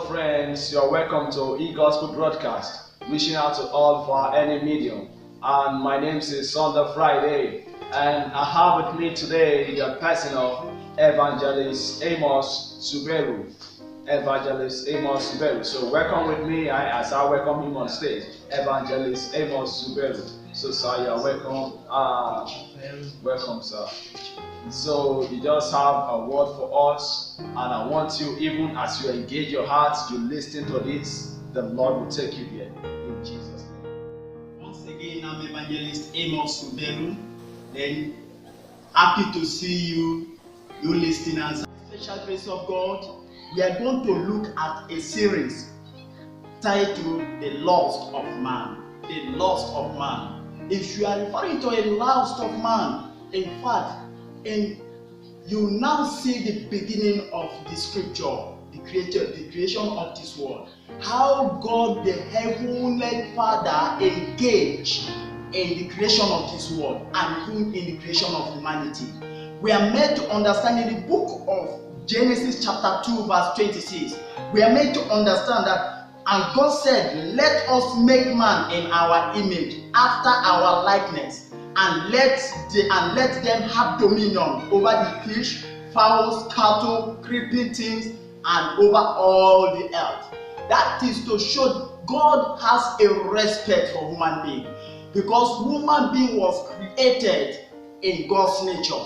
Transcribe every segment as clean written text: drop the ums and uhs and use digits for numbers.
friends, you're welcome to E-Gospel Broadcast, reaching out to all via any medium. And my name is Sunday Friday, and I have with me today the person of Evangelist Amos Suberu. Evangelist Amos Suberu. So welcome with me as I welcome him on stage, Evangelist Amos Suberu. So sir, you're welcome. Welcome, sir. So you just have a word for us, and I want you, even as you engage your hearts, you listen to this, the Lord will take you there. In Jesus' name. Once again, I'm Evangelist Amos Suberu. Then happy to see you listeners. Special grace of God. We are going to look at a series titled The Lust of Man. The Lust of Man. If you are referring to a lust of man, in fact, and you now see the beginning of the scripture, the creation of this world. How God, the Heavenly Father, engaged in the creation of this world and in the creation of humanity. We are made to understand in the book of Genesis chapter 2 verse 26. We are made to understand that, and God said, "Let us make man in our image, after our likeness. And let them have dominion over the fish, fowls, cattle, creeping things, and over all the earth." That is to show God has a respect for human being, because human being was created in God's nature,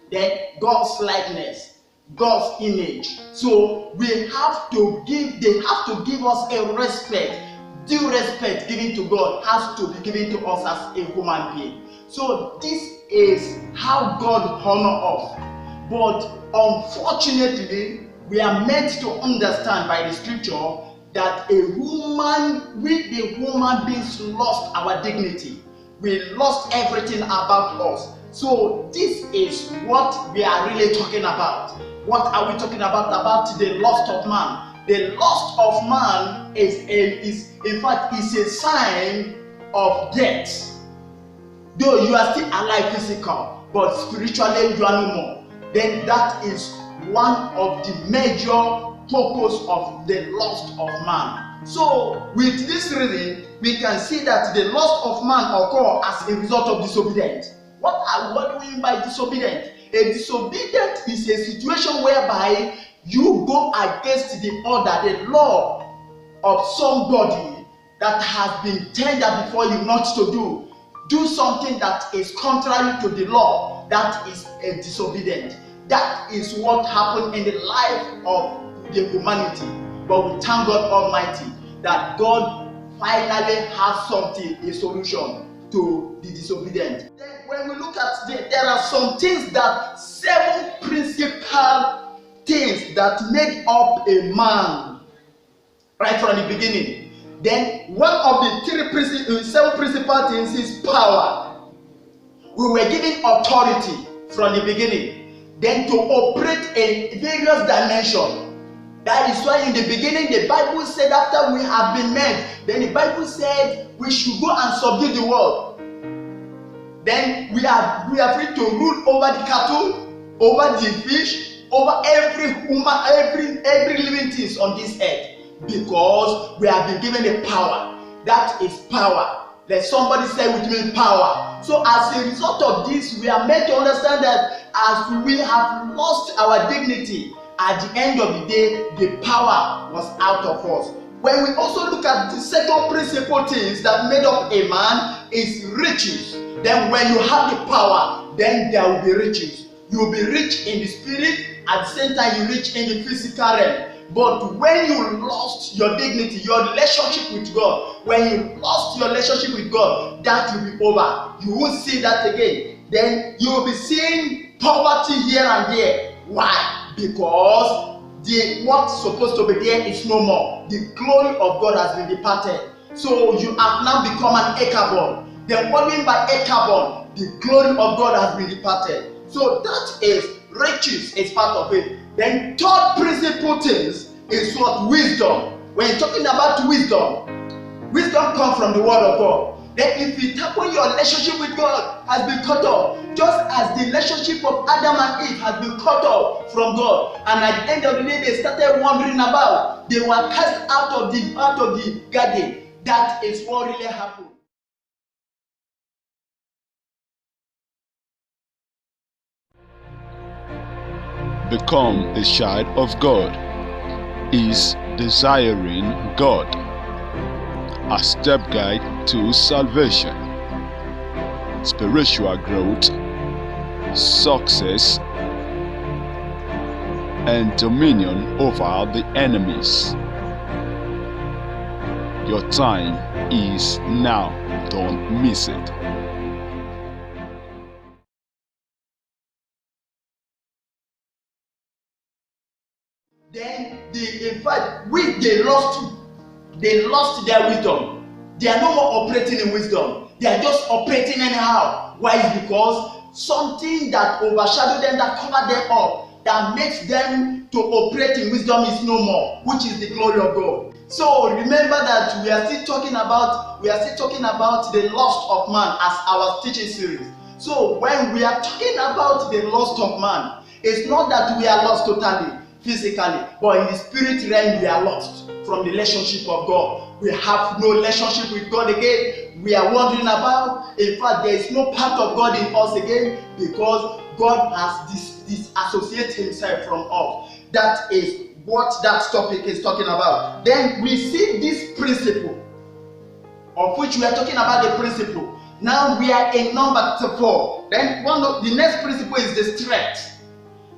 then God's likeness, God's image. So they have to give us a respect. Due respect given to God has to be given to us as a human being. So this is how God honors us. But unfortunately, we are meant to understand by the scripture that the human beings lost our dignity. We lost everything about us. So this is what we are really talking about. What are we talking about? About the lust of man. The lust of man is in fact a sign of death. Though you are still alive physical, but spiritually you are no more. Then that is one of the major purpose of the lust of man. So with this reason, we can see that the lust of man occur as a result of disobedience. What do we mean by disobedient? A disobedient is a situation whereby you go against the order, the law of somebody that has been tendered before you not to do. Do something that is contrary to the law. That is a disobedient. That is what happened in the life of the humanity. But we thank God Almighty that God finally has something, a solution to the disobedient. Then when we look at there are some things, that 7 principal things that make up a man right from the beginning. Then one of the 7 principal things is power. We were given authority from the beginning, then to operate in various dimensions. That is why in the beginning the Bible said, after we have been made, then the Bible said we should go and subdue the world. Then we are free to rule over the cattle, over the fish, over every human, every living thing on this earth, because we have been given a power. That is power. Let somebody say with me, power. So as a result of this, we are made to understand that as we have lost our dignity, at the end of the day, the power was out of us. When we also look at the second principal things that made up a man is riches. Then when you have the power, then there will be riches. You will be rich in the spirit, at the same time you rich in the physical realm. But when you lost your dignity, your relationship with God, when you lost your relationship with God, that will be over. You won't see that again. Then you will be seeing poverty here and there. Why? Because what's supposed to be there is no more. The glory of God has been departed. So you have now become an Ichabod. Then what do you mean by Ichabod? The glory of God has been departed. So that is riches, is part of it. Then third principal things is what? Wisdom. When you're talking about wisdom, wisdom comes from the word of God. then if it happen, your relationship with God has been cut off, just as the relationship of Adam and Eve has been cut off from God. And at the end of the day, they started wandering about. They were cast out of the garden. That is what really happened. Become a child of God is desiring God, a step guide to salvation, spiritual growth, success, and dominion over the enemies. Your time is now. Don't miss it. Then in fact, they lost their wisdom. They are no more operating in wisdom. They are just operating anyhow. Why? Is because something that overshadowed them, that covered them up, that makes them to operate in wisdom is no more, which is the glory of God. So remember that we are still talking about the lust of man as our teaching series. So when we are talking about the lust of man, it's not that we are lost totally physically, but in the spirit realm we are lost from the relationship of God. We have no relationship with God again. We are wandering about. In fact, there is no part of God in us again, because God has disassociated himself from us. That is what that topic is talking about. Then we see this principle, of which we are talking about the principle. Now we are in number 4. Then the next principle is the strength.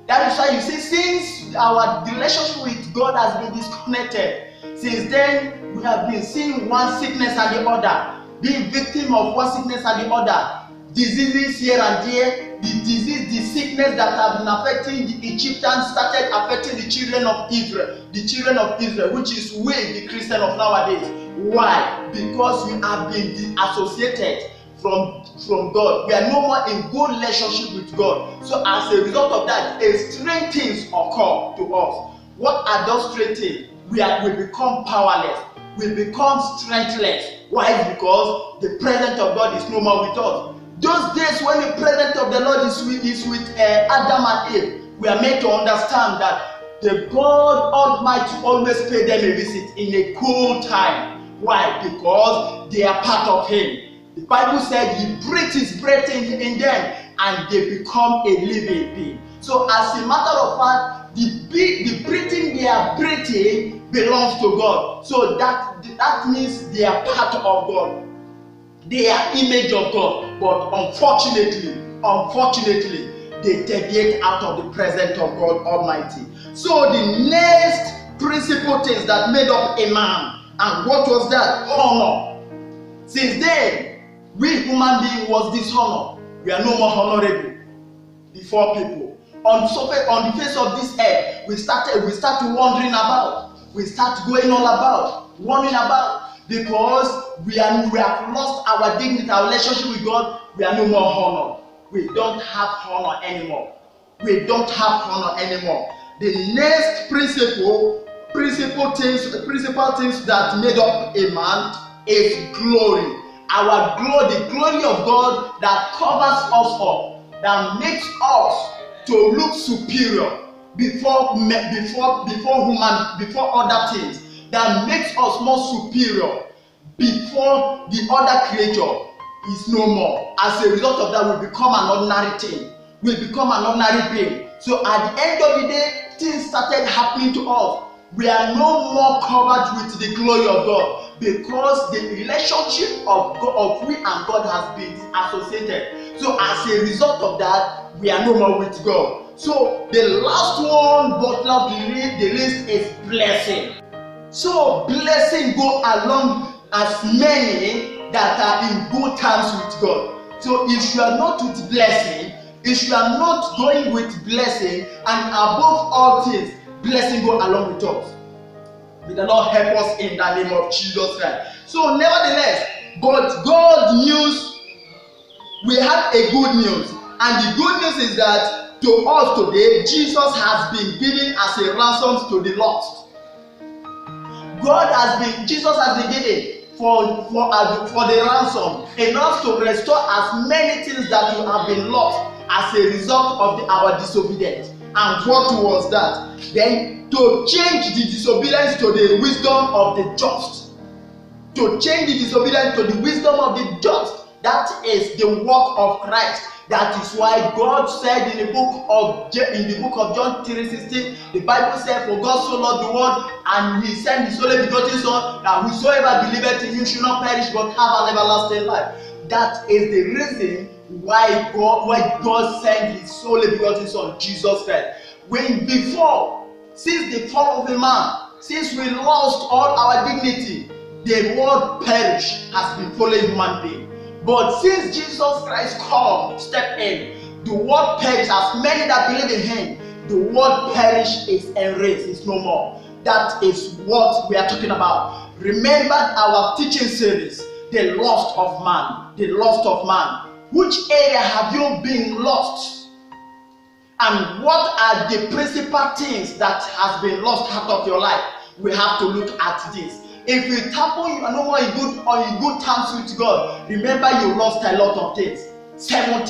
That is why you see, since our relationship with God has been disconnected, since then we have been seeing one sickness and the other, being victim of one sickness and the other, diseases here and there. The sickness that have been affecting the Egyptians started affecting the children of Israel, which is we, the Christian of nowadays. Why? Because we have been disassociated from God. We are no more in good relationship with God. So as a result of that, strange things occur to us. What are those strange things? We become powerless. We become strengthless. Why? Because the presence of God is no more with us. Those days when the presence of the Lord is with Adam and Eve, we are made to understand that the God Almighty always pay them a visit in a cool time. Why? Because they are part of Him. The Bible said He breathes His breath in them and they become a living being. So as a matter of fact, the breathing they are breathing belongs to God. So that means they are part of God. They are image of God. But unfortunately, they deviate out of the presence of God Almighty. So the next principal things that made up a man, and what was that? Honor. Since then, we human being was dishonored. We are no more honorable before people. On the face of this earth, we start wandering about. We start going all about, wandering about, because we have lost our dignity, our relationship with God. We are no more honored. We don't have honor anymore. The next principal things that made up a man is glory. Our glory, the glory of God that covers us up, that makes us to look superior before other things, that makes us more superior before the other creature is no more. As a result of that, we become an ordinary thing. We become an ordinary being. So at the end of the day, things started happening to us. We are no more covered with the glory of God, because the relationship of we and God has been associated. So as a result of that, we are no more with God. So the last one, but not the least, is blessing. So blessing go along as many that are in good terms with God. So if you are not with blessing, if you are not going with blessing, and above all things, blessing go along with us. May the Lord help us in the name of Jesus Christ. So nevertheless, but God news, we have a good news. And the good news is that to us today, Jesus has been given as a ransom to the lost. Jesus has been given for the ransom, enough to restore as many things that you have been lost as a result of our disobedience. And what was that? Then to change the disobedience to the wisdom of the just. To change the disobedience to the wisdom of the just. That is the work of Christ. That is why God said in the book of John 3:16, the Bible said, "For God so loved the world, and He sent His only begotten Son, that whosoever believeth in Him should not perish but have an everlasting life." That is the reason why God sent His only begotten Son, Jesus Christ. When before, since the fall of the man, since we lost all our dignity, the world perish has been following human being. But since Jesus Christ stepped in, the world perish. As many that believe in Him, the world perish is erased, is no more. That is what we are talking about. Remember our teaching series, the lost of man, the lost of man. Which area have you been lost? And what are the principal things that has been lost out of your life? We have to look at this. If you topple, you are no more in good terms with God. Remember, you lost a lot of things. 7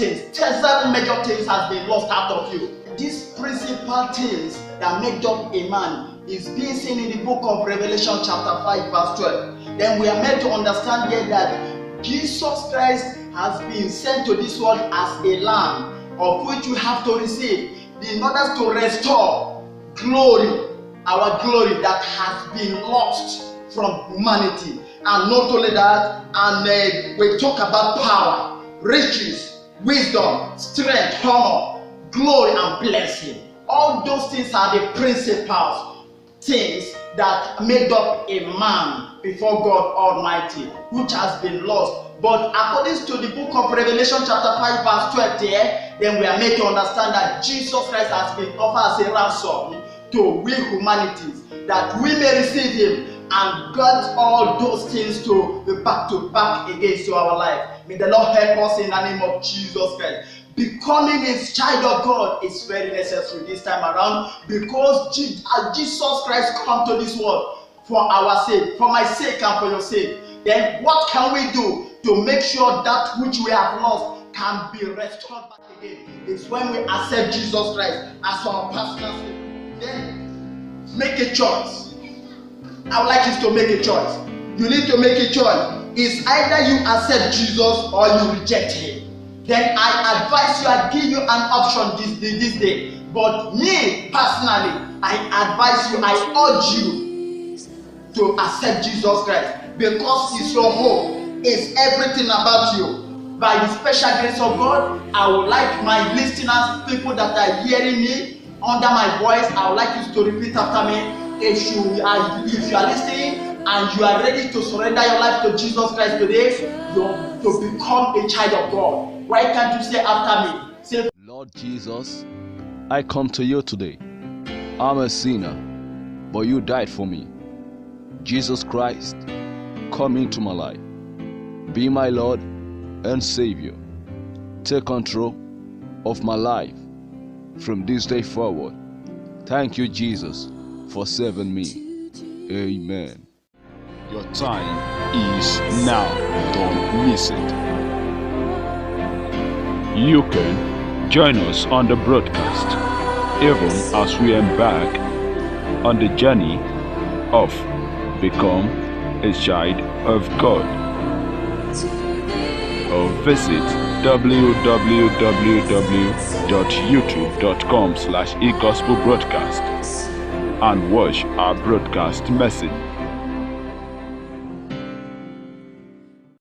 major things has been lost out of you. These principal things that make up a man is being seen in the book of Revelation chapter 5 verse 12. Then we are meant to understand here that Jesus Christ has been sent to this world as a lamb, of which we have to receive in order to restore glory, our glory that has been lost from humanity. And not only that, and we talk about power, riches, wisdom, strength, honor, glory, and blessing. All those things are the principal things that made up a man before God Almighty, which has been lost. But according to the book of Revelation chapter 5 verse 12 there, then we are made to understand that Jesus Christ has been offered as a ransom to we humanities, that we may receive Him and got all those things to back against to our life. May the Lord help us in the name of Jesus Christ. Becoming a child of God is very necessary this time around, because Jesus Christ come to this world for our sake, for my sake and for your sake. Then what can we do to make sure that which we have lost can be restored back again? It's when we accept Jesus Christ as our personal Savior. Then make a choice. I would like you to make a choice. You need to make a choice. It's either you accept Jesus or you reject Him. Then I advise you, I give you an option this day. But me personally, I advise you, I urge you to accept Jesus Christ, because it's your hope, it's everything about you. By the special grace of God, I would like my listeners, people that are hearing me under my voice, I would like you to repeat after me. If you are listening and you are ready to surrender your life to Jesus Christ today, to become a child of God, why can't you say after me? Say, Lord Jesus, I come to you today. I'm a sinner, but you died for me. Jesus Christ, come into my life. Be my Lord and Savior. Take control of my life from this day forward. Thank you, Jesus, for saving me. Amen. Your time is now. Don't miss it. You can join us on the broadcast, even as we embark on the journey of become a child of God. Or visit www.youtube.com/egospelbroadcast and watch our broadcast message.